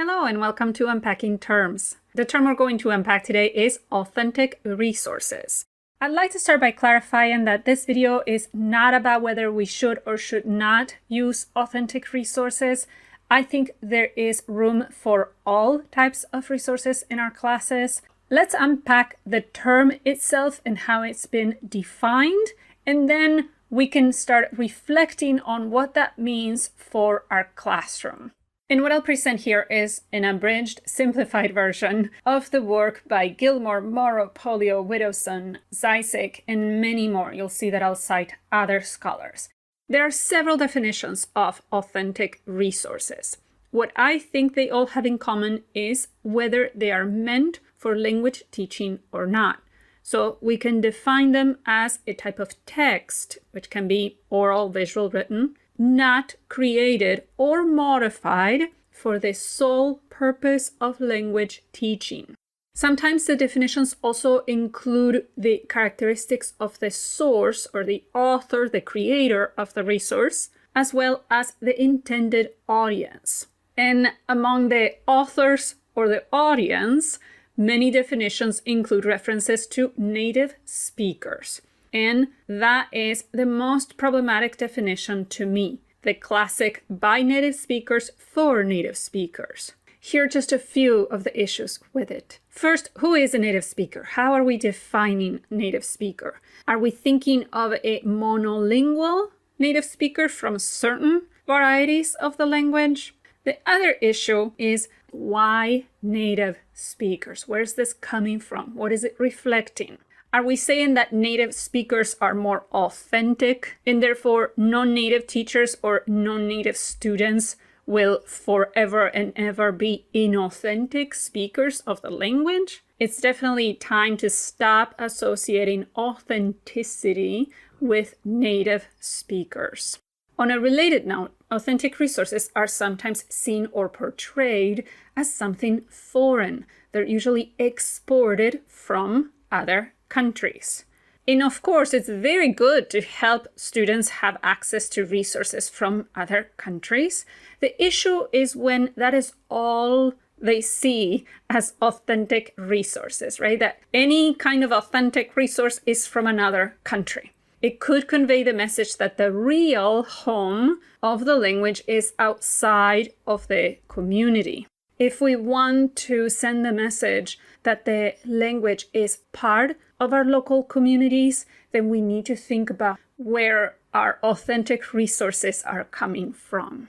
Hello and welcome to Unpacking Terms. The term we're going to unpack today is authentic resources. I'd like to start by clarifying that this video is not about whether we should or should not use authentic resources. I think there is room for all types of resources in our classes. Let's unpack the term itself and how it's been defined, and then we can start reflecting on what that means for our classroom. And what I'll present here is an abridged, simplified version of the work by Gilmore, Morrow, Polio, Widowson, Zizek, and many more. You'll see that I'll cite other scholars. There are several definitions of authentic resources. What I think they all have in common is whether they are meant for language teaching or not. So we can define them as a type of text, which can be oral, visual, written, not created or modified for the sole purpose of language teaching. Sometimes the definitions also include the characteristics of the source or the author, the creator of the resource, as well as the intended audience. And among the authors or the audience, many definitions include references to native speakers. And that is the most problematic definition to me, the classic by native speakers for native speakers. Here are just a few of the issues with it. First, who is a native speaker? How are we defining native speaker? Are we thinking of a monolingual native speaker from certain varieties of the language? The other issue is why native speakers? Where's this coming from? What is it reflecting? Are we saying that native speakers are more authentic and therefore non-native teachers or non-native students will forever and ever be inauthentic speakers of the language? It's definitely time to stop associating authenticity with native speakers. On a related note, authentic resources are sometimes seen or portrayed as something foreign. They're usually exported from other countries. And of course, it's very good to help students have access to resources from other countries. The issue is when that is all they see as authentic resources, right? That any kind of authentic resource is from another country. It could convey the message that the real home of the language is outside of the community. If we want to send the message that the language is part of our local communities, then we need to think about where our authentic resources are coming from.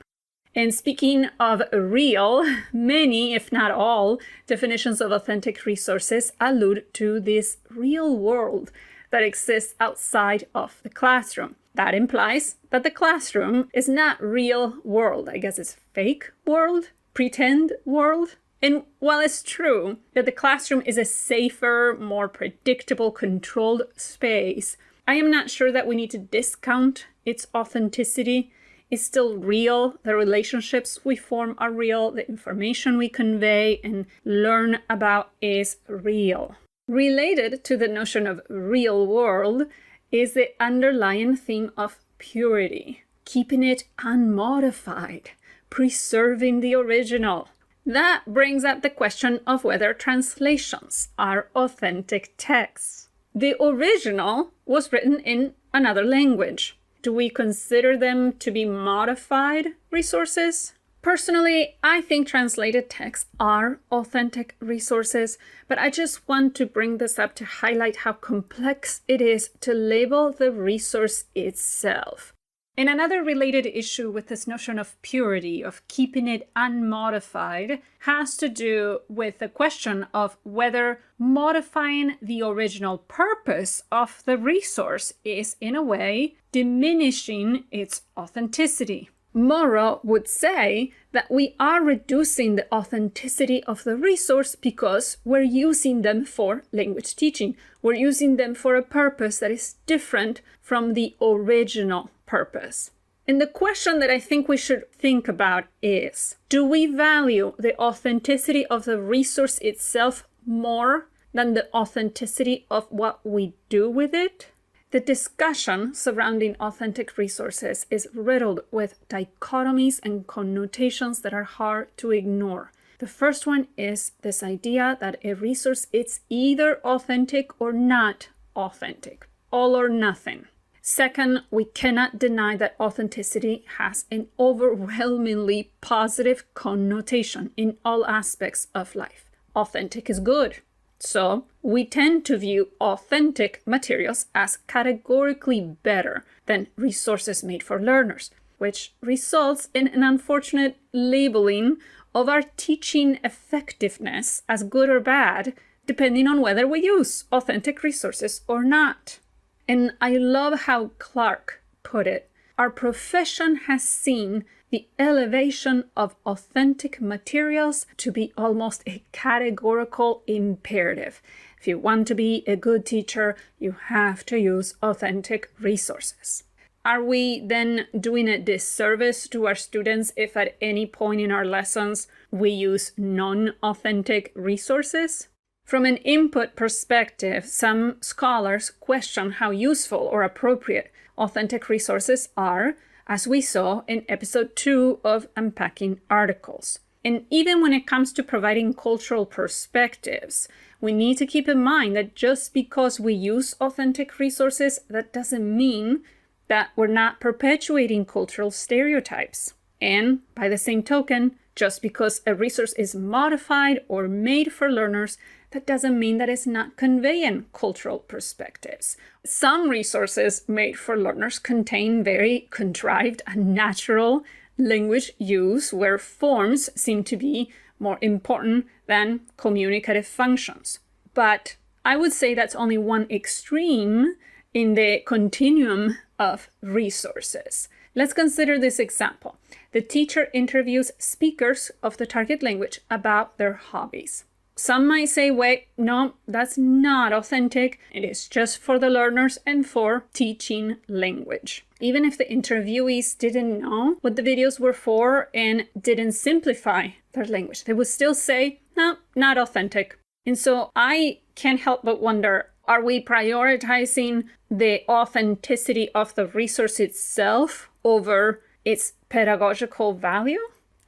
And speaking of real, many, if not all, definitions of authentic resources allude to this real world that exists outside of the classroom. That implies that the classroom is not real world. I guess it's fake world, pretend world. And while it's true that the classroom is a safer, more predictable, controlled space, I am not sure that we need to discount its authenticity. It's still real. The relationships we form are real. The information we convey and learn about is real. Related to the notion of real world is the underlying theme of purity, keeping it unmodified, preserving the original. That brings up the question of whether translations are authentic texts. The original was written in another language. Do we consider them to be modified resources? Personally, I think translated texts are authentic resources, but I just want to bring this up to highlight how complex it is to label the resource itself. And another related issue with this notion of purity, of keeping it unmodified, has to do with the question of whether modifying the original purpose of the resource is, in a way, diminishing its authenticity. Morrow would say that we are reducing the authenticity of the resource because we're using them for language teaching. We're using them for a purpose that is different from the original purpose. And the question that I think we should think about is, do we value the authenticity of the resource itself more than the authenticity of what we do with it? The discussion surrounding authentic resources is riddled with dichotomies and connotations that are hard to ignore. The first one is this idea that a resource is either authentic or not authentic, all or nothing. Second, we cannot deny that authenticity has an overwhelmingly positive connotation in all aspects of life. Authentic is good. So we tend to view authentic materials as categorically better than resources made for learners, which results in an unfortunate labeling of our teaching effectiveness as good or bad, depending on whether we use authentic resources or not. And I love how Clark put it. Our profession has seen the elevation of authentic materials to be almost a categorical imperative. If you want to be a good teacher, you have to use authentic resources. Are we then doing a disservice to our students if at any point in our lessons we use non-authentic resources? From an input perspective, some scholars question how useful or appropriate authentic resources are, as we saw in episode 2 of Unpacking articles. And even when it comes to providing cultural perspectives, we need to keep in mind that just because we use authentic resources, that doesn't mean that we're not perpetuating cultural stereotypes. And by the same token, just because a resource is modified or made for learners, that doesn't mean that it's not conveying cultural perspectives. Some resources made for learners contain very contrived and natural language use where forms seem to be more important than communicative functions. But I would say that's only one extreme in the continuum of resources. Let's consider this example. The teacher interviews speakers of the target language about their hobbies. Some might say, wait, no, that's not authentic. It is just for the learners and for teaching language. Even if the interviewees didn't know what the videos were for and didn't simplify their language, they would still say, no, not authentic. And so I can't help but wonder, are we prioritizing the authenticity of the resource itself over its pedagogical value?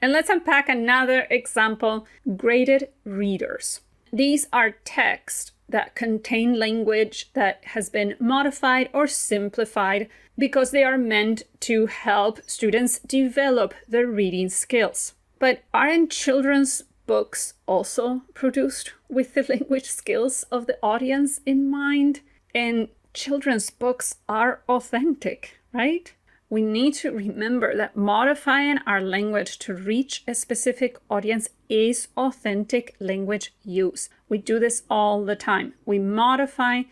And let's unpack another example, graded readers. These are texts that contain language that has been modified or simplified because they are meant to help students develop their reading skills. But aren't children's books also produced with the language skills of the audience in mind? And children's books are authentic, right? We need to remember that modifying our language to reach a specific audience is authentic language use. We do this all the time. We modify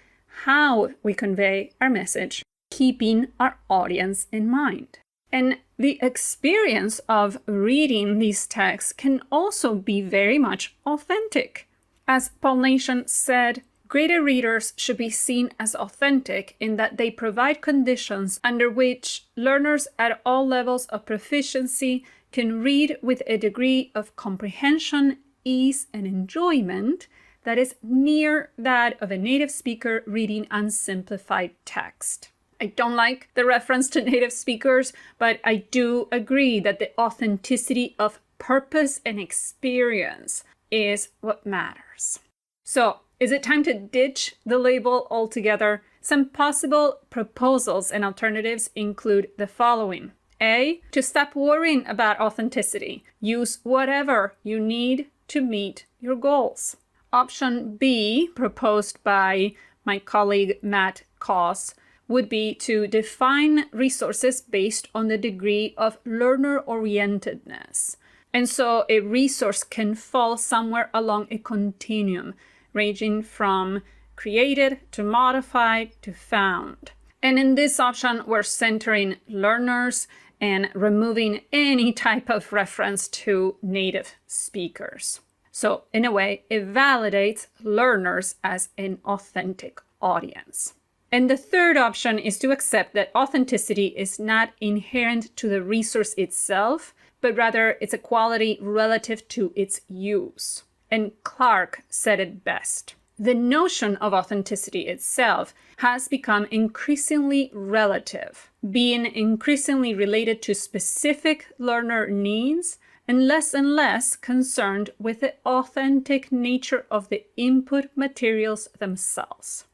how we convey our message, keeping our audience in mind. And the experience of reading these texts can also be very much authentic. As Paul Nation said, graded readers should be seen as authentic in that they provide conditions under which learners at all levels of proficiency can read with a degree of comprehension, ease, and enjoyment that is near that of a native speaker reading unsimplified text. I don't like the reference to native speakers, but I do agree that the authenticity of purpose and experience is what matters. So, is it time to ditch the label altogether? Some possible proposals and alternatives include the following. A, to stop worrying about authenticity. Use whatever you need to meet your goals. Option B, proposed by my colleague Matt Koss, would be to define resources based on the degree of learner-orientedness. And so a resource can fall somewhere along a continuum, ranging from created to modified to found. And in this option, we're centering learners and removing any type of reference to native speakers. So in a way, it validates learners as an authentic audience. And the third option is to accept that authenticity is not inherent to the resource itself, but rather it's a quality relative to its use. And Clark said it best. The notion of authenticity itself has become increasingly relative, being increasingly related to specific learner needs and less concerned with the authentic nature of the input materials themselves.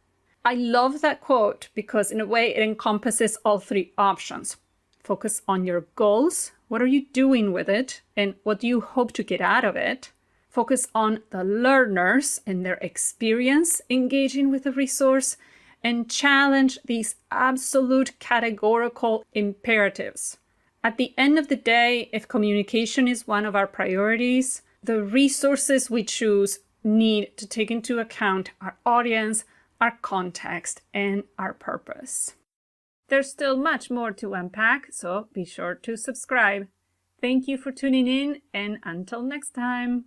I love that quote because in a way it encompasses all three options. Focus on your goals. What are you doing with it? And what do you hope to get out of it? Focus on the learners and their experience engaging with the resource, and challenge these absolute categorical imperatives. At the end of the day, if communication is one of our priorities, the resources we choose need to take into account our audience, our context, and our purpose. There's still much more to unpack, so be sure to subscribe. Thank you for tuning in, and until next time.